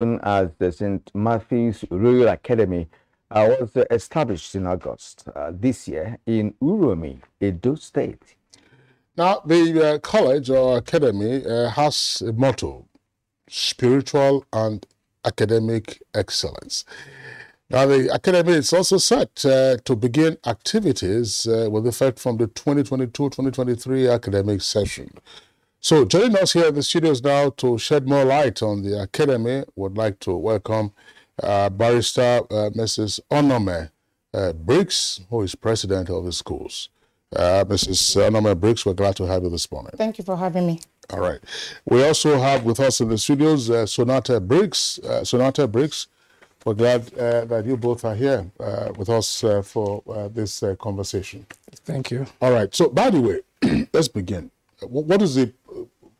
as the St. Mathew's Royal Academy was established in August this year in Uromi, Edo State. Now, the college or academy has a motto: spiritual and academic excellence. Now, the academy is also set to begin activities with effect from the 2022-2023 academic session. So, joining us here in the studios now to shed more light on the academy, would like to welcome Barrister Mrs. Onome Briggs, who is president of the schools. Mrs. Onome Briggs, we're glad to have you this morning. Thank you for having me. All right. We also have with us in the studios Sonata Briggs. Sonata Briggs, we're glad that you both are here with us for this conversation. Thank you. All right. So, by the way, let's begin. What is the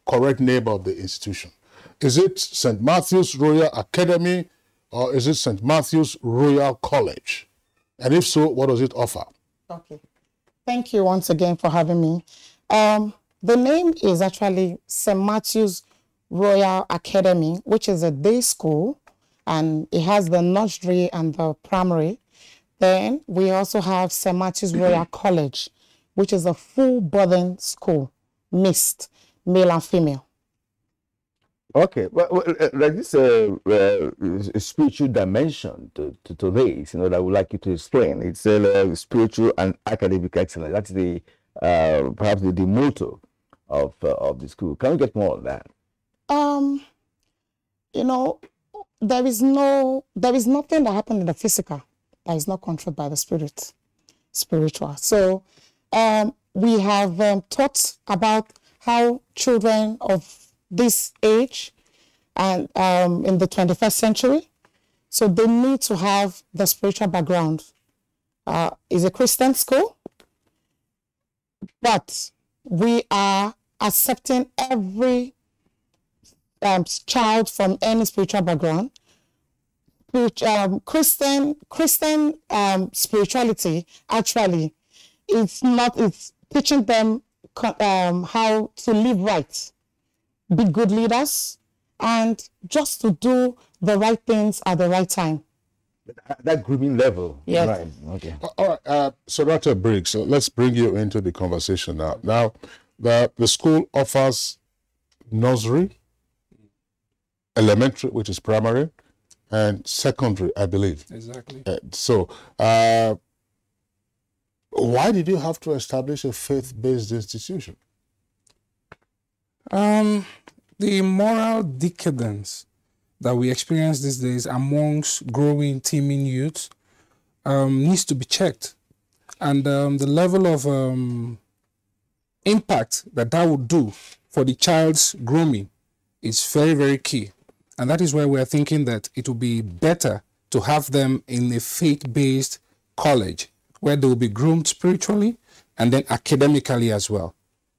correct name of the institution? Is it St. Mathew's Royal Academy or is it St. Mathew's Royal College? And if so, what does it offer? Okay. Thank you once again for having me. The name is actually St. Mathew's Royal Academy, which is a day school, and it has the nursery and the primary. Then we also have St. Mathew's Royal College, which is a full boarding school, mixed, male and female. Okay, well there is a spiritual dimension to this, that I would like you to explain. It's spiritual and academic excellence. That's the perhaps the motto of the school. Can we get more on that? There is nothing that happened in the physical that is not controlled by the spiritual. So we have taught about how children of this age and in the 21st century, so they need to have the spiritual background. It's a Christian school, but we are accepting every child from any spiritual background. Christian spirituality actually it's teaching them how to live right, be good leaders, and just to do the right things at the right time. That grooming level. Yes. Right. Okay. All right. So Dr. Briggs, let's bring you into the conversation now. Now, the school offers nursery, elementary, which is primary, and secondary, I believe. Exactly. So, why did you have to establish a faith-based institution? The moral decadence that we experience these days amongst growing teeming youth needs to be checked. And the level of impact that would do for the child's grooming is very, very key. And that is why we are thinking that it would be better to have them in a faith-based college where they will be groomed spiritually and then academically as well.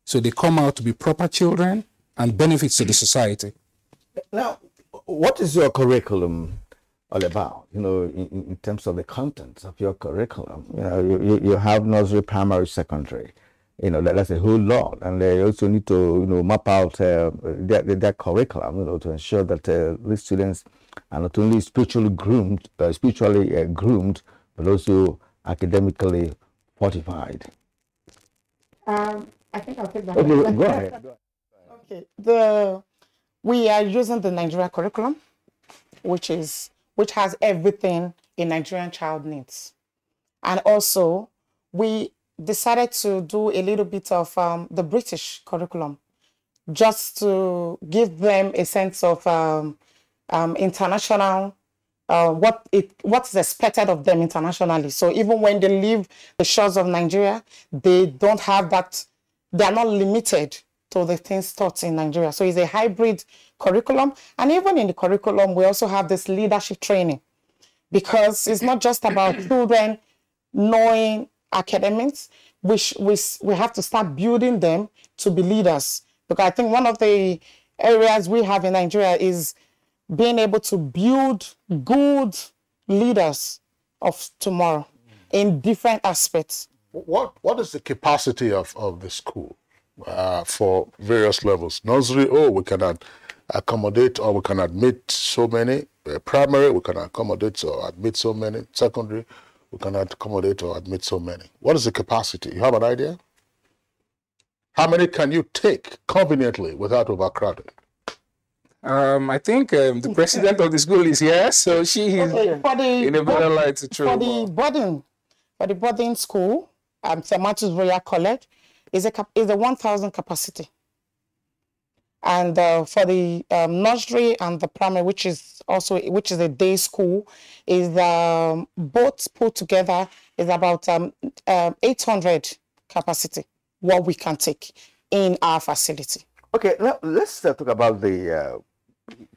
So they come out to be proper children and benefits to the society. Now, what is your curriculum all about? In terms of the content of your curriculum, you have nursery, primary, secondary. That's a whole lot, and they also need to map out their curriculum, to ensure that these students are not only spiritually groomed, but also academically fortified. I think I'll take that. Okay, go ahead. Okay, we are using the Nigerian curriculum, which has everything a Nigerian child needs, and also we decided to do a little bit of the British curriculum, just to give them a sense of international, what is expected of them internationally. So even when they leave the shores of Nigeria, they don't have that, they are not limited to the things taught in Nigeria. So it's a hybrid curriculum. And even in the curriculum, we also have this leadership training, because it's not just about children knowing academics. We have to start building them to be leaders, because I think one of the areas we have in Nigeria is being able to build good leaders of tomorrow in different aspects. What is the capacity of the school for various levels? Nursery, we can accommodate, or we can admit so many. Primary, we can accommodate or admit so many. Secondary, we can accommodate or admit so many. What is the capacity? You have an idea? How many can you take conveniently without overcrowding? I think the president of the school is here, so she is in a better light to throw. For the boarding school, St. Matthew's Royal College, is a 1,000 capacity. And for the nursery and the primary, which is a day school, is both put together is about 800 capacity. What we can take in our facility. Okay, now let's talk about the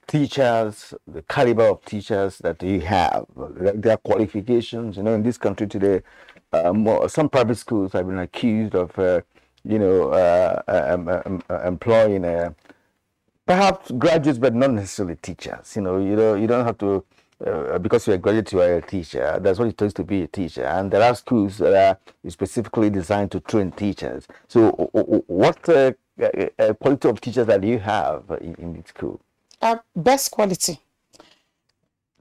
teachers, the caliber of teachers that you have, their qualifications. You know, in this country today, some private schools have been accused of, employing perhaps graduates, but not necessarily teachers. You know, you don't have to. Because you're a graduate, you are a teacher. That's what it takes to be a teacher. And there are schools that are specifically designed to train teachers. So what quality of teachers that you have in the school? Best quality.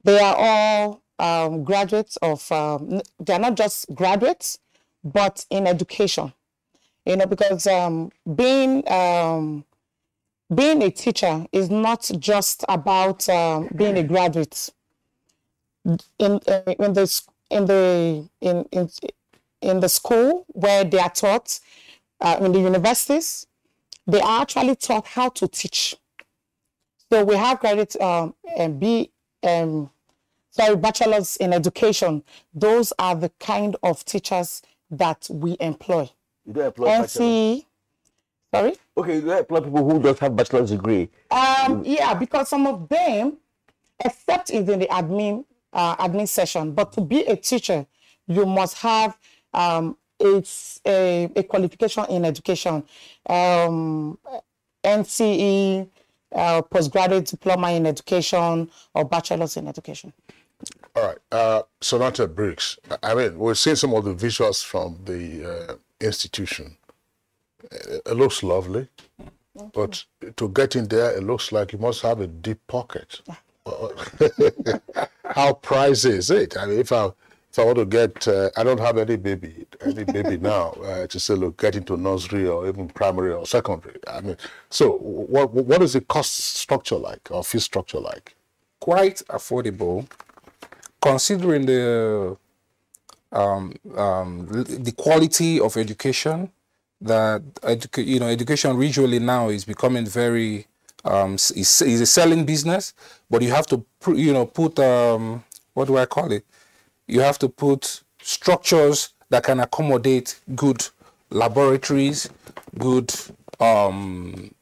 They are all graduates of, they are not just graduates, but in education. You know, because being a teacher is not just about being a graduate. In the school where they are taught, in the universities, they are actually taught how to teach. So we have graduates bachelors in education. Those are the kind of teachers that we employ. You don't employ NTA, sorry? Okay, you don't employ people who don't have bachelor's degree. Yeah, because some of them, except in the admin session, but to be a teacher, you must have a qualification in education, NCE, postgraduate diploma in education, or bachelor's in education. All right, Sonata Briggs. I mean, we've seen some of the visuals from the institution. It looks lovely, but to get in there, it looks like you must have a deep pocket. How pricey is it? I mean, if I want to get, I don't have any baby now to say, look, get into nursery or even primary or secondary. I mean, so what is the cost structure like or fee structure like? Quite affordable, considering the quality of education. That education regionally now is becoming very is a selling business, but you have to put what do I call it? You have to put structures that can accommodate good laboratories, good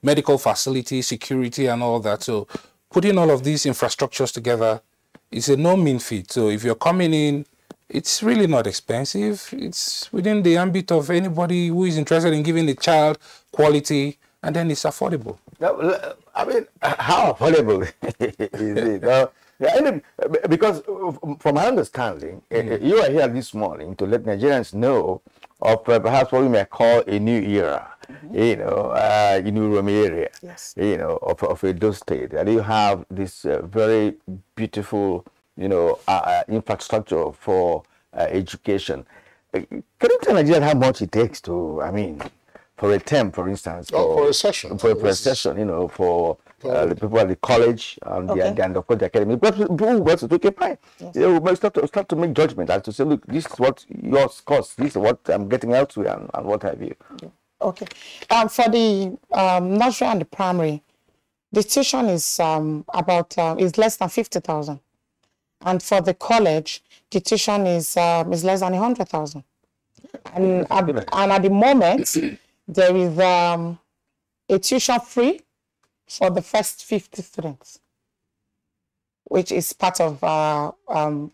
medical facilities, security, and all that. So putting all of these infrastructures together is a no mean feat. So if you're coming in, it's really not expensive. It's within the ambit of anybody who is interested in giving the child quality, and then it's affordable. I mean, how affordable is it? Because from my understanding, you are here this morning to let Nigerians know of perhaps what we may call a new era, in Urumi area, yes, of Edo State. And you have this very beautiful, infrastructure for education. Can you tell Nigerians how much it takes to, for a term, for instance, for a session, for the people at the college and of course the academy. But people who want to take fine. Yes. We must start to make judgment and to say, look, this is what yours costs, this is what I'm getting out to, and what have you. Okay. For the nursery and the primary, the tuition is is less than 50,000, and for the college, the tuition is less than 100,000. And at the moment, there is a tuition free for the first 50 students, which is part of our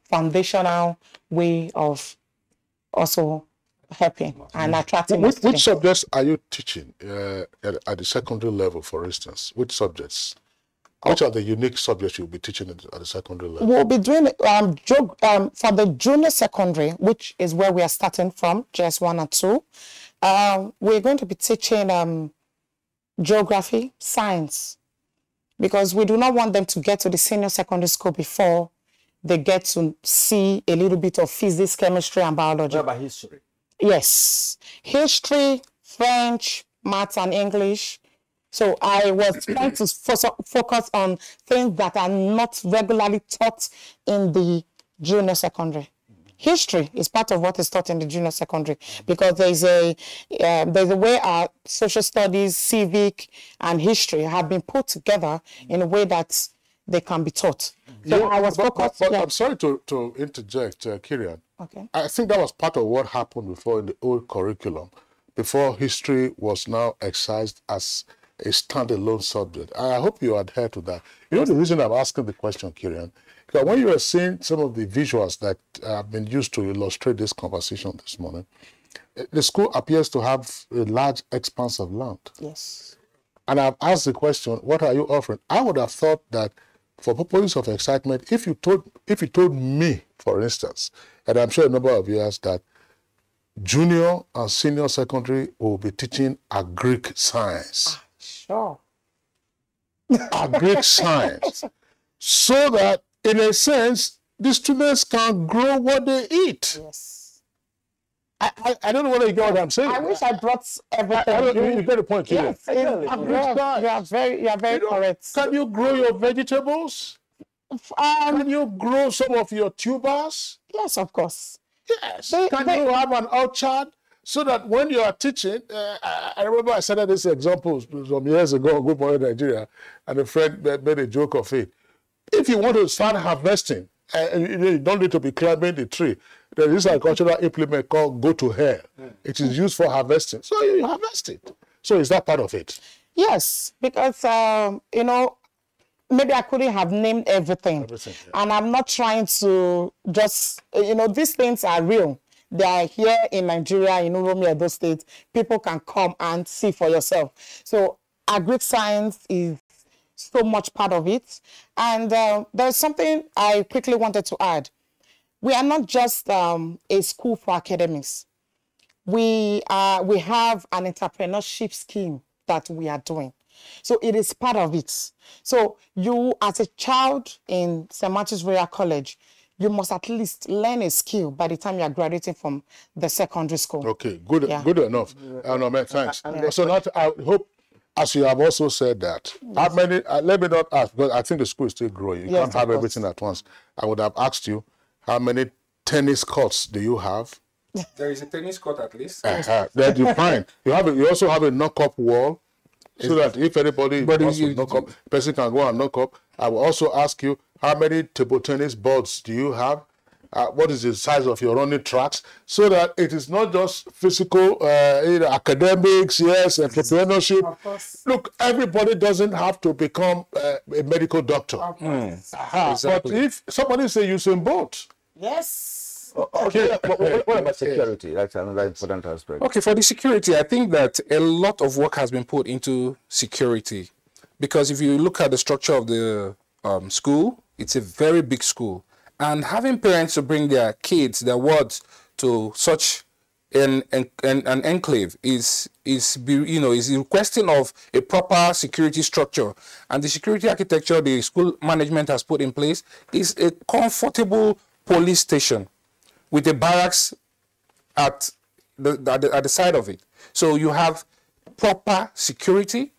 foundational way of also helping and attracting. Which subjects are you teaching at the secondary level, for instance? Which subjects? Which are the unique subjects you'll be teaching at the secondary level? We'll be doing for the junior secondary, which is where we are starting from, JS1 and 2. We're going to be teaching geography, science, because we do not want them to get to the senior secondary school before they get to see a little bit of physics, chemistry, and biology. What about history? Yes. History, French, maths, and English. So I was trying to focus on things that are not regularly taught in the junior secondary. History is part of what is taught in the junior secondary, because there's a way our social studies, civic, and history have been put together in a way that they can be taught. So I was focused. But I'm sorry to interject, Kirian. Okay. I think that was part of what happened before in the old curriculum, before history was now excised as a standalone subject. I hope you adhere to that. You know the reason I'm asking the question, Kirian, because when you are seeing some of the visuals that have been used to illustrate this conversation this morning, the school appears to have a large expanse of land. Yes. And I've asked the question, what are you offering? I would have thought that for purposes of excitement, if you told me, for instance, and I'm sure a number of you asked that junior and senior secondary will be teaching Greek science. Sure. Greek science. So that, in a sense, the students can grow what they eat. Yes. I don't know whether you get what I'm saying. I wish I brought everything. You get the point, Kirian. Yes, you are very correct. Can you grow your vegetables? Can you grow some of your tubers? Yes, of course. Yes. Can you have an orchard so that when you are teaching, I remember I said this example some years ago on Good Morning Nigeria, and a friend made a joke of it. If you want to start harvesting, you don't need to be climbing the tree. There is an agricultural implement called Go to Hell. It is used for harvesting. So you harvest it. So is that part of it? Yes, because, you know, maybe I couldn't have named everything. Yeah. And I'm not trying to just, you know, these things are real. They are here in Nigeria, in Uromi, Edo State. People can come and see for yourself. So agri science is so much part of it. And there's something I quickly wanted to add. We are not just a school for academics. We have an entrepreneurship scheme that we are doing. So it is part of it. So you, as a child in St. Martin's Royal College, you must at least learn a skill by the time you are graduating from the secondary school. Okay, good enough. No, man, thanks. So not, I hope, as you have also said that, how many, let me not ask, because I think the school is still growing. You can't have everything at once. I would have asked you, how many tennis courts do you have? There is a tennis court at least. That you find. You also have a knock-up wall, so that if anybody wants to knock up, person can go and knock up. I will also ask you, how many table tennis boards do you have? What is the size of your running tracks? So that it is not just physical, academics, yes, entrepreneurship. Look, everybody doesn't have to become a medical doctor. Exactly. But if somebody say Usain Bolt. Yes. Okay, what about security? That's another important aspect. Okay, for the security, I think that a lot of work has been put into security. Because if you look at the structure of the school, it's a very big school. And having parents to bring their kids, their wards, to such an enclave is requesting of a proper security structure. And the security architecture the school management has put in place is a comfortable police station with a barracks at the side of it. So you have proper security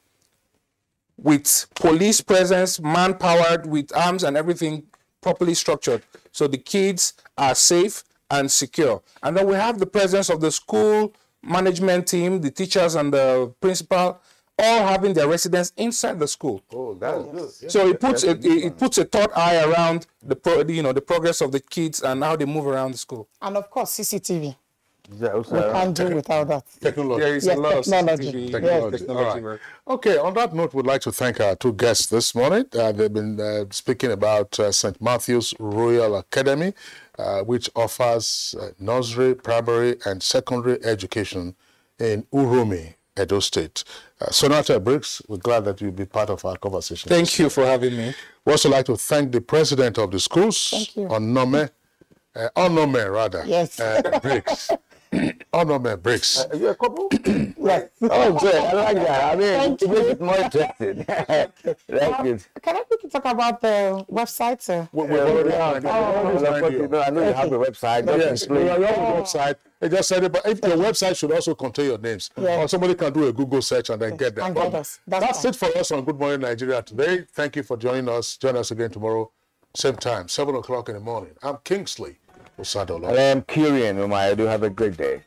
with police presence, man-powered, with arms and everything properly structured. So the kids are safe and secure. And then we have the presence of the school management team, the teachers and the principal, all having their residence inside the school. Oh, that's good. Yeah. So it puts a third eye around the progress of the kids and how they move around the school. And of course, CCTV. Yeah, We can't do without that. Technology. There is a lot of technology. technology All right. work. Okay, on that note, we'd like to thank our two guests this morning. They've been speaking about St. Mathew's Royal Academy, which offers nursery, primary, and secondary education in Uromi, Edo State. Sonata Briggs, we're glad that you'll be part of our conversation. Thank you for having me. We'd also like to thank the president of the schools, Thank you. Onome, rather, Yes. Briggs. Oh no, man, breaks. Are you a couple? Yes. Oh, good. I like that. I mean, to make it more interesting. That's good. Can I quickly talk about the website, sir? We've already had it. I know you have a website. Yes, we are on the website. It just said it, but if your website should also contain your names, or somebody can do a Google search and then get that. And get us. That's it for us on Good Morning Nigeria today. Thank you for joining us. Join us again tomorrow, same time, 7 o'clock in the morning. I'm Kingsley Osadolo. I am Kyrian Umar. Do have a great day.